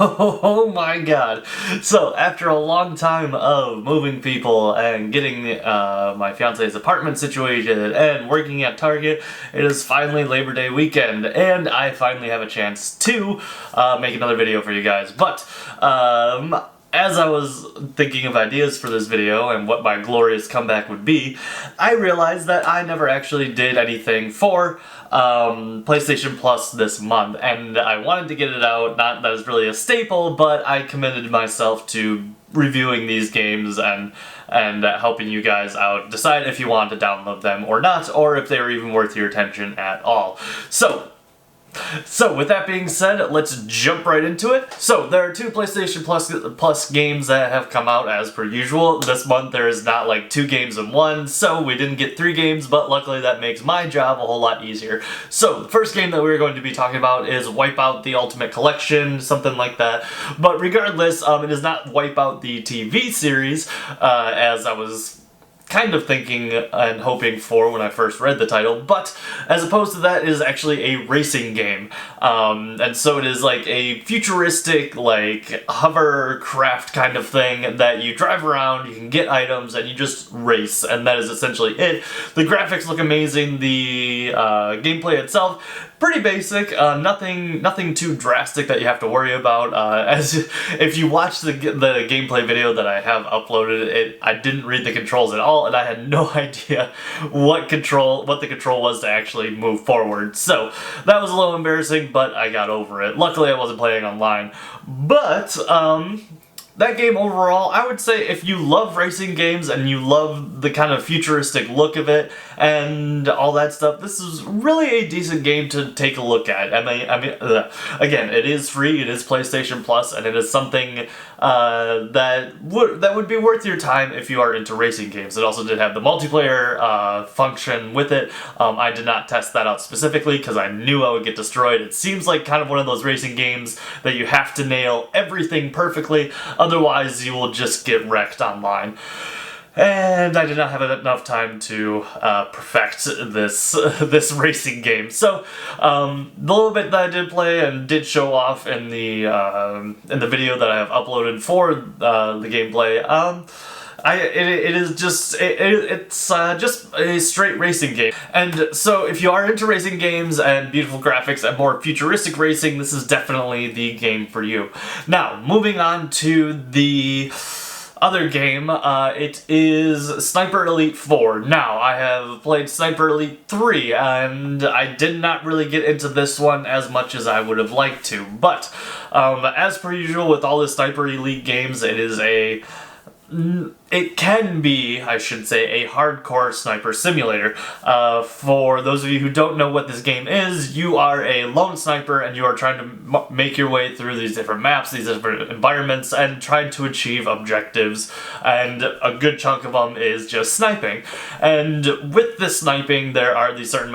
Oh my god. So, after a long time of moving people and getting my fiance's apartment situated and working at Target, it is finally Labor Day weekend, and I finally have a chance to make another video for you guys. But, as I was thinking of ideas for this video and what my glorious comeback would be, I realized that I never actually did anything for PlayStation Plus this month, and I wanted to get it out. Not that it's really a staple, but I committed myself to reviewing these games and helping you guys out decide if you want to download them or not, or if they were even worth your attention at all. So, with that being said, let's jump right into it. So, there are two PlayStation Plus games that have come out as per usual. This month there is not like 2 games in one, so we didn't get 3 games, but luckily that makes my job a whole lot easier. So, the first game that we're going to be talking about is Wipeout the Ultimate Collection, something like that. But regardless, it is not Wipeout the TV series, as I was kind of thinking and hoping for when I first read the title, but as opposed to that, it is actually a racing game. And so it is like a futuristic, like, hovercraft kind of thing that you drive around, you can get items, and you just race, and that is essentially it. The graphics look amazing, the gameplay itself, pretty basic, nothing too drastic that you have to worry about. As if you watch the gameplay video that I have uploaded, I didn't read the controls at all, and I had no idea what the control was to actually move forward. So that was a little embarrassing, but I got over it. Luckily, I wasn't playing online. But that game overall, I would say if you love racing games and you love the kind of futuristic look of it and all that stuff, this is really a decent game to take a look at. Again, it is free, it is PlayStation Plus, and it is something that would be worth your time if you are into racing games. It also did have the multiplayer function with it. I did not test that out specifically because I knew I would get destroyed. It seems like kind of one of those racing games that you have to nail everything perfectly, otherwise you will just get wrecked online. And I did not have enough time to perfect this racing game. So, the little bit that I did play and did show off in the video that I have uploaded for the gameplay, it's just a straight racing game. And so if you are into racing games and beautiful graphics and more futuristic racing, this is definitely the game for you. Now, moving on to the other game, it is Sniper Elite 4. Now, I have played Sniper Elite 3, and I did not really get into this one as much as I would have liked to. But, as per usual with all the Sniper Elite games, it can be, I should say, a hardcore sniper simulator. For those of you who don't know what this game is, you are a lone sniper and you are trying to make your way through these different maps, these different environments, and trying to achieve objectives, and a good chunk of them is just sniping. And with this sniping, there are these certain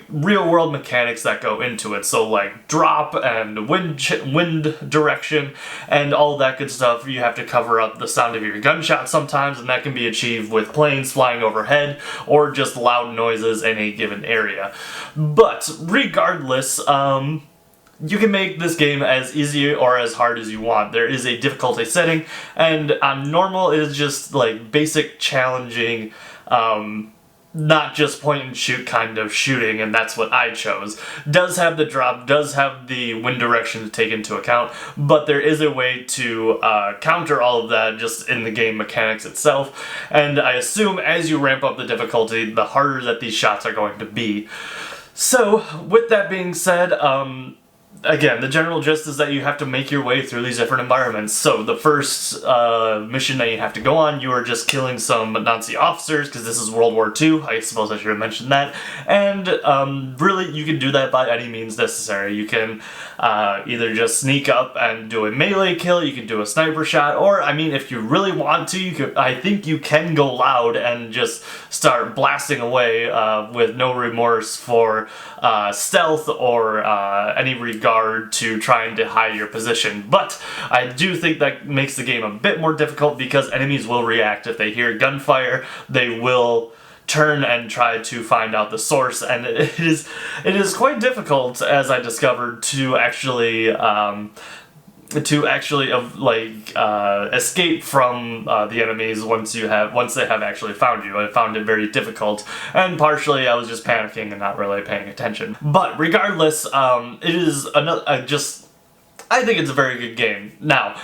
real-world mechanics that go into it, so like drop and wind direction and all that good stuff. You have to cover up the sound of your gunshot sometimes, and that can be achieved with planes flying overhead or just loud noises in a given area. But regardless, you can make this game as easy or as hard as you want. There is a difficulty setting, and on normal it is just like basic challenging, not just point and shoot kind of shooting, and that's what I chose. Does have the drop, does have the wind direction to take into account, but there is a way to counter all of that just in the game mechanics itself, and I assume as you ramp up the difficulty, the harder that these shots are going to be. So, with that being said, again, the general gist is that you have to make your way through these different environments. So the first mission that you have to go on, you are just killing some Nazi officers, because this is World War II, I suppose I should have mentioned that. And really, you can do that by any means necessary. You can either just sneak up and do a melee kill, you can do a sniper shot, or, I mean, if you really want to, I think you can go loud and just start blasting away with no remorse for stealth or any regard to trying to hide your position. But I do think that makes the game a bit more difficult because enemies will react. If they hear gunfire, they will turn and try to find out the source, and it is quite difficult, as I discovered, to actually escape from the enemies once they have actually found you. I found it very difficult, and partially I was just panicking and not really paying attention. But regardless, it is another. I think it's a very good game. Now,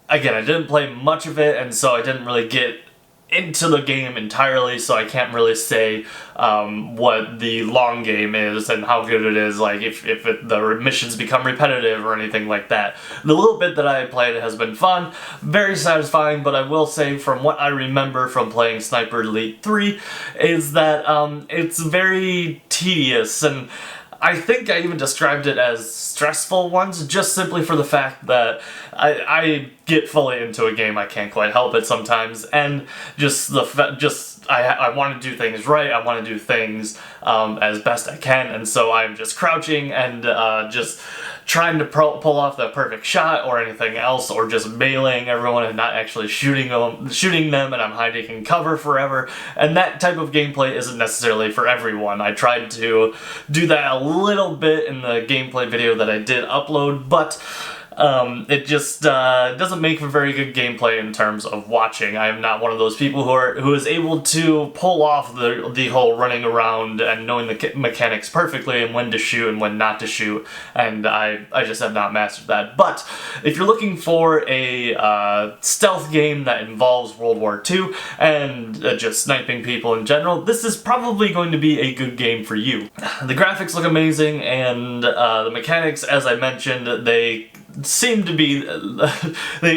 again, I didn't play much of it, and so I didn't really get into the game entirely, so I can't really say what the long game is and how good it is, like if the missions become repetitive or anything like that. The little bit that I played has been fun, very satisfying, but I will say from what I remember from playing Sniper Elite 3 is that it's very tedious, and I think I even described it as stressful once, just simply for the fact that I get fully into a game, I can't quite help it sometimes, and I want to do things right, I want to do things as best I can, and so I'm just crouching and just trying to pull off the perfect shot or anything else, or just meleeing everyone and not actually shooting them, and I'm hiding in cover forever, and that type of gameplay isn't necessarily for everyone. I tried to do that a little bit in the gameplay video that I did upload, but it just doesn't make for very good gameplay in terms of watching. I am not one of those people who is able to pull off the whole running around and knowing the mechanics perfectly and when to shoot and when not to shoot, and I just have not mastered that. But if you're looking for a stealth game that involves World War II and just sniping people in general, this is probably going to be a good game for you. The graphics look amazing, and the mechanics, as I mentioned, they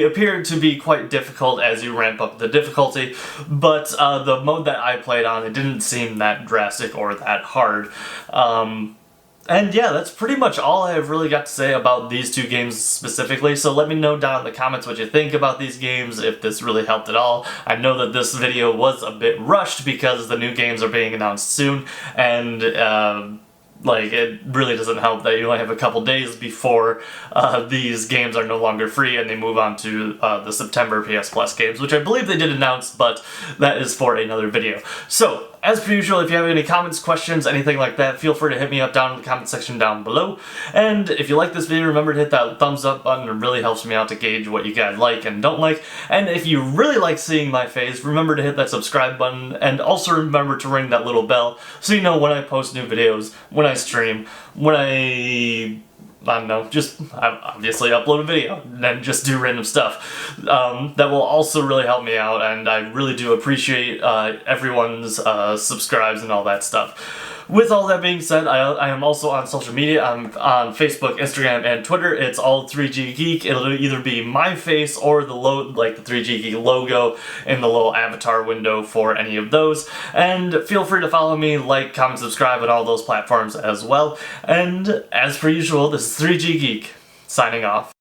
appear to be quite difficult as you ramp up the difficulty, but the mode that I played on, it didn't seem that drastic or that hard. And yeah, that's pretty much all I have really got to say about these two games specifically, so let me know down in the comments what you think about these games, if this really helped at all. I know that this video was a bit rushed because the new games are being announced soon, and it really doesn't help that you only have a couple days before these games are no longer free and they move on to the September PS Plus games, which I believe they did announce, but that is for another video. So, as per usual, if you have any comments, questions, anything like that, feel free to hit me up down in the comment section down below. And if you like this video, remember to hit that thumbs up button. It really helps me out to gauge what you guys like and don't like. And if you really like seeing my face, remember to hit that subscribe button, and also remember to ring that little bell so you know when I post new videos, when I stream, when I don't know, just obviously upload a video and then just do random stuff. That will also really help me out, and I really do appreciate everyone's subscribes and all that stuff. With all that being said, I am also on social media. I'm on Facebook, Instagram, and Twitter. It's all 3G Geek. It'll either be my face or the 3G Geek logo in the little avatar window for any of those. And feel free to follow me, like, comment, subscribe on all those platforms as well. And as per usual, this is 3G Geek, signing off.